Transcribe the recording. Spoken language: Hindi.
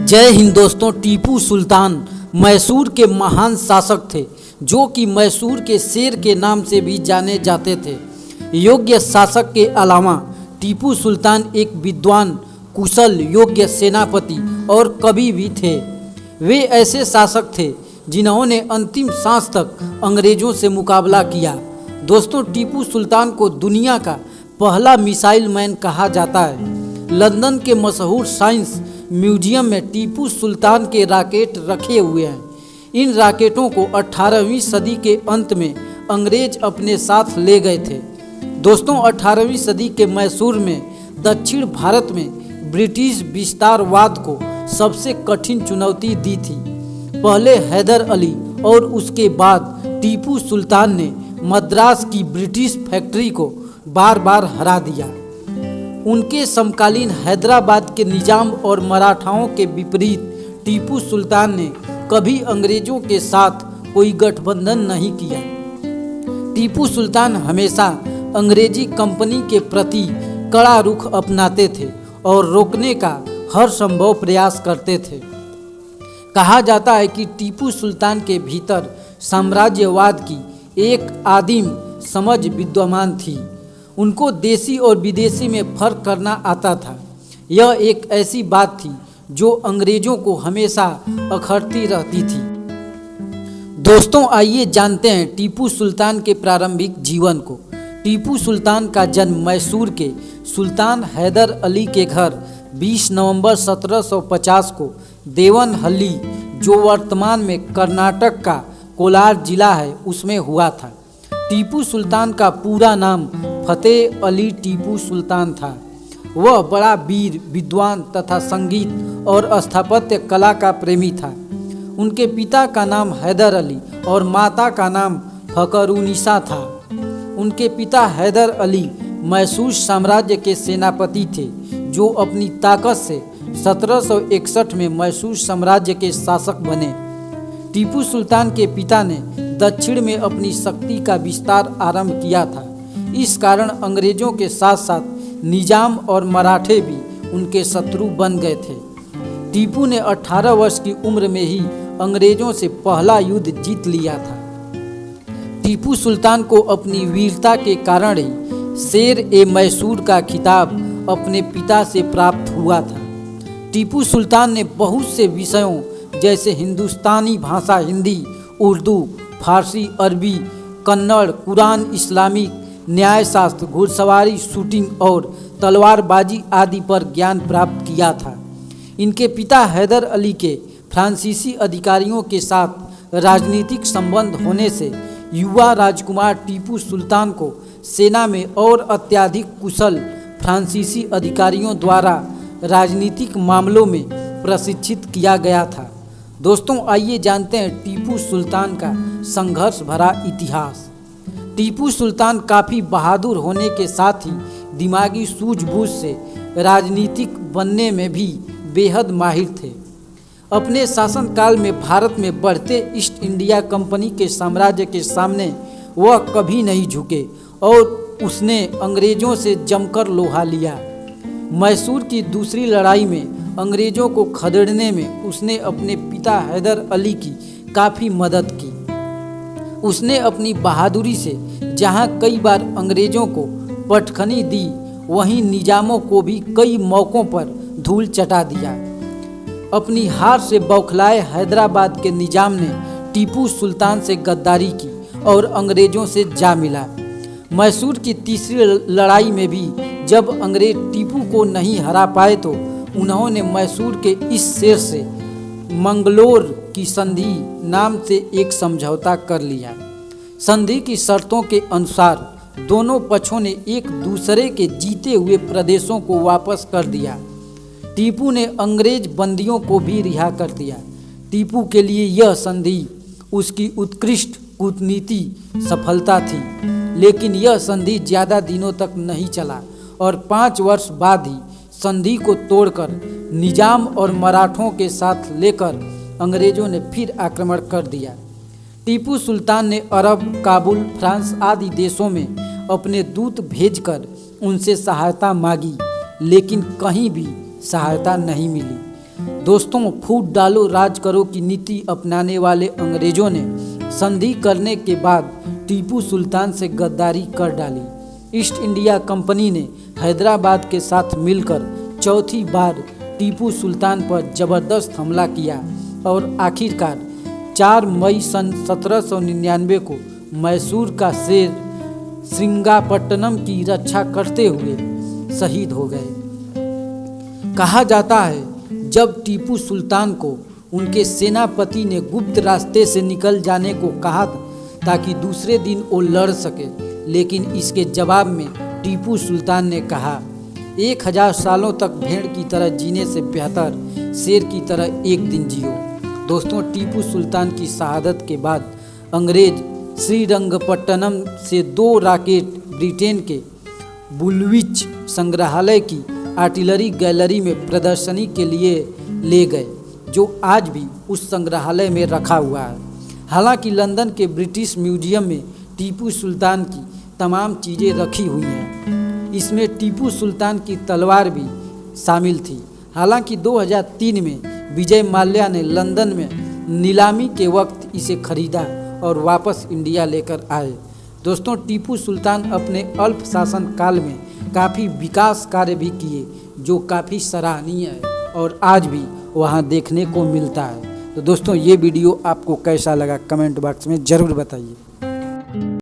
जय हिंद दोस्तों। टीपू सुल्तान मैसूर के महान शासक थे जो कि मैसूर के शेर के नाम से भी जाने जाते थे। योग्य शासक के अलावा टीपू सुल्तान एक विद्वान, कुशल, योग्य सेनापति और कवि भी थे। वे ऐसे शासक थे जिन्होंने अंतिम सांस तक अंग्रेजों से मुकाबला किया। दोस्तों, टीपू सुल्तान को दुनिया का पहला मिसाइल मैन कहा जाता है। लंदन के मशहूर साइंस म्यूजियम में टीपू सुल्तान के रॉकेट रखे हुए हैं। इन रॉकेटों को 18वीं सदी के अंत में अंग्रेज अपने साथ ले गए थे। दोस्तों, 18वीं सदी के मैसूर में दक्षिण भारत में ब्रिटिश विस्तारवाद को सबसे कठिन चुनौती दी थी। पहले हैदर अली और उसके बाद टीपू सुल्तान ने मद्रास की ब्रिटिश फैक्ट्री को बार बार हरा दिया। उनके समकालीन हैदराबाद के निजाम और मराठाओं के विपरीत टीपू सुल्तान ने कभी अंग्रेजों के साथ कोई गठबंधन नहीं किया। टीपू सुल्तान हमेशा अंग्रेजी कंपनी के प्रति कड़ा रुख अपनाते थे और रोकने का हर संभव प्रयास करते थे। कहा जाता है कि टीपू सुल्तान के भीतर साम्राज्यवाद की एक आदिम समझ विद्यमान थी। उनको देसी और विदेशी में फर्क करना आता था। यह एक ऐसी बात थी जो अंग्रेजों को हमेशा अखरती रहती थी। दोस्तों, आइए जानते हैं टीपू सुल्तान के प्रारंभिक जीवन को। टीपू सुल्तान का जन्म मैसूर के सुल्तान हैदर अली के घर 20 नवंबर 1750 को देवनहल्ली, जो वर्तमान में कर्नाटक का कोलार जिला है, उसमें हुआ था। टीपू सुल्तान का पूरा नाम फतेह अली टीपू सुल्तान था। वह बड़ा वीर, विद्वान तथा संगीत और स्थापत्य कला का प्रेमी था। उनके पिता का नाम हैदर अली और माता का नाम फकरुनिसा था। उनके पिता हैदर अली मैसूर साम्राज्य के सेनापति थे जो अपनी ताकत से 1761 में मैसूर साम्राज्य के शासक बने। टीपू सुल्तान के पिता ने दक्षिण में अपनी शक्ति का विस्तार आरंभ किया था। इस कारण अंग्रेजों के साथ साथ निजाम और मराठे भी उनके शत्रु बन गए थे। टीपू ने 18 वर्ष की उम्र में ही अंग्रेजों से पहला युद्ध जीत लिया था। टीपू सुल्तान को अपनी वीरता के कारण ही शेर ए मैसूर का खिताब अपने पिता से प्राप्त हुआ था। टीपू सुल्तान ने बहुत से विषयों जैसे हिंदुस्तानी भाषा, हिंदी, उर्दू, फारसी, अरबी, कन्नड़, कुरान, इस्लामिक, न्यायशास्त्र, घुड़सवारी, शूटिंग और तलवारबाजी आदि पर ज्ञान प्राप्त किया था। इनके पिता हैदर अली के फ्रांसीसी अधिकारियों के साथ राजनीतिक संबंध होने से युवा राजकुमार टीपू सुल्तान को सेना में और अत्यधिक कुशल फ्रांसीसी अधिकारियों द्वारा राजनीतिक मामलों में प्रशिक्षित किया गया था। दोस्तों, आइए जानते हैं टीपू सुल्तान का संघर्ष भरा इतिहास। टीपू सुल्तान काफ़ी बहादुर होने के साथ ही दिमागी सूझबूझ से राजनीतिक बनने में भी बेहद माहिर थे। अपने शासनकाल में भारत में बढ़ते ईस्ट इंडिया कंपनी के साम्राज्य के सामने वह कभी नहीं झुके और उसने अंग्रेजों से जमकर लोहा लिया। मैसूर की दूसरी लड़ाई में अंग्रेजों को खदेड़ने में उसने अपने पिता हैदर अली की काफ़ी मदद की। उसने अपनी बहादुरी से जहां कई बार अंग्रेजों को पटखनी दी, वहीं निजामों को भी कई मौक़ों पर धूल चटा दिया। अपनी हार से बौखलाए हैदराबाद के निजाम ने टीपू सुल्तान से गद्दारी की और अंग्रेजों से जा मिला। मैसूर की तीसरी लड़ाई में भी जब अंग्रेज टीपू को नहीं हरा पाए तो उन्होंने मैसूर के इस शेर से मंगलोर की संधि नाम से एक समझौता कर लिया। संधि की शर्तों के अनुसार दोनों पक्षों ने एक दूसरे के जीते हुए प्रदेशों को वापस कर दिया। टीपू ने अंग्रेज बंदियों को भी रिहा कर दिया। टीपू के लिए यह संधि उसकी उत्कृष्ट कूटनीति सफलता थी, लेकिन यह संधि ज़्यादा दिनों तक नहीं चला और 5 वर्ष बाद ही संधि को तोड़कर निजाम और मराठों के साथ लेकर अंग्रेजों ने फिर आक्रमण कर दिया। टीपू सुल्तान ने अरब, काबुल, फ्रांस आदि देशों में अपने दूत भेजकर उनसे सहायता मांगी, लेकिन कहीं भी सहायता नहीं मिली। दोस्तों, फूट डालो राज करो की नीति अपनाने वाले अंग्रेजों ने संधि करने के बाद टीपू सुल्तान से गद्दारी कर डाली। ईस्ट इंडिया कंपनी ने हैदराबाद के साथ मिलकर चौथी बार टीपू सुल्तान पर जबरदस्त हमला किया और आखिरकार 4 मई सन 1799 को मैसूर का शेर श्रृंगापट्टनम की रक्षा करते हुए शहीद हो गए। कहा जाता है जब टीपू सुल्तान को उनके सेनापति ने गुप्त रास्ते से निकल जाने को कहा ताकि दूसरे दिन वो लड़ सके, लेकिन इसके जवाब में टीपू सुल्तान ने कहा 1000 सालों तक भेड़ की तरह जीने से बेहतर शेर की तरह एक दिन जियो। दोस्तों, टीपू सुल्तान की शहादत के बाद अंग्रेज श्रीरंगपट्टनम से 2 रॉकेट ब्रिटेन के वुलविच संग्रहालय की आर्टिलरी गैलरी में प्रदर्शनी के लिए ले गए, जो आज भी उस संग्रहालय में रखा हुआ है। हालांकि लंदन के ब्रिटिश म्यूजियम में टीपू सुल्तान की तमाम चीज़ें रखी हुई हैं। इसमें टीपू सुल्तान की तलवार भी शामिल थी। हालांकि 2003 में विजय माल्या ने लंदन में नीलामी के वक्त इसे खरीदा और वापस इंडिया लेकर आए। दोस्तों, टीपू सुल्तान अपने अल्प शासन काल में काफ़ी विकास कार्य भी किए, जो काफ़ी सराहनीय है और आज भी वहाँ देखने को मिलता है। तो दोस्तों, ये वीडियो आपको कैसा लगा कमेंट बॉक्स में ज़रूर बताइए।